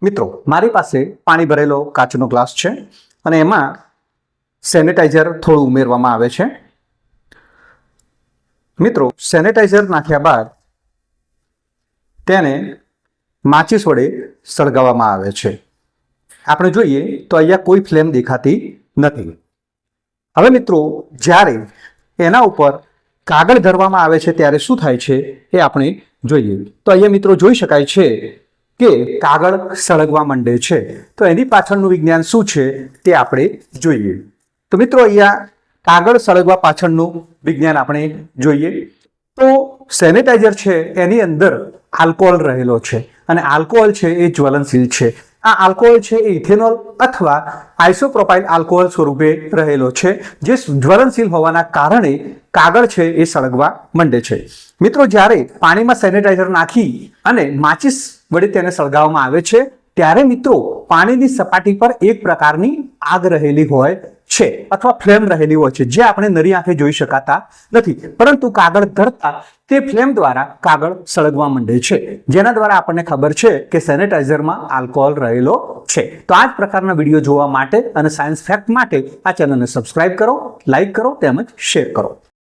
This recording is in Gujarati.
મિત્રો મારી પાસે પાણી ભરેલો કાચનો ગ્લાસ છે અને એમાં સેનેટાઈઝર થોડું ઉમેરવામાં આવે છે। મિત્રો સેનેટાઈઝર નાખ્યા બાદ તેને માચિસ વડે સળગાવવામાં આવે છે। આપણે જોઈએ તો અહીંયા કોઈ ફ્લેમ દેખાતી નથી। હવે મિત્રો જ્યારે એના ઉપર કાગળ ધરવામાં આવે છે ત્યારે શું થાય છે એ આપણે જોઈએ। તો અહીંયા મિત્રો જોઈ શકાય છે કે કાગળ સળગવા માંડે છે। તો એની પાછળનું વિજ્ઞાન શું છે તે આપણે જોઈએ। તો મિત્રો અહીંયા કાગળ સળગવા પાછળનું વિજ્ઞાન આપણે જોઈએ તો સેનેટાઈઝર છે એની અંદર આલ્કોહોલ રહેલો છે અને આલ્કોહોલ છે એ જ્વલનશીલ છે। આ આલ્કોહોલ છે એ ઇથેનોલ અથવા આઇસોપ્રોપાઇલ આલ્કોહોલ સ્વરૂપે રહેલો છે જે જ્વલનશીલ હોવાના કારણે કાગળ છે એ સળગવા માંડે છે। મિત્રો જ્યારે પાણીમાં સેનેટાઈઝર નાખી અને માચિસ વડે તેને સળગાવવામાં આવે છે ત્યારે મિત્રો પાણીની સપાટી પર એક પ્રકારની આગ રહેલી હોય છે અથવા ફ્લેમ રહેલી હોય છે જે આપણે નરી આંખે જોઈ શકાતા નથી, પરંતુ કાગળ ધરતા તે ફ્લેમ દ્વારા કાગળ સળગવા માંડે છે જેના દ્વારા આપણને ખબર છે કે સેનેટાઈઝરમાં આલ્કોહોલ રહેલો છે। તો આ જ પ્રકારના વિડીયો જોવા માટે અને સાયન્સ ફેક્ટ માટે આ ચેનલને સબસ્ક્રાઇબ કરો, લાઈક કરો તેમજ શેર કરો।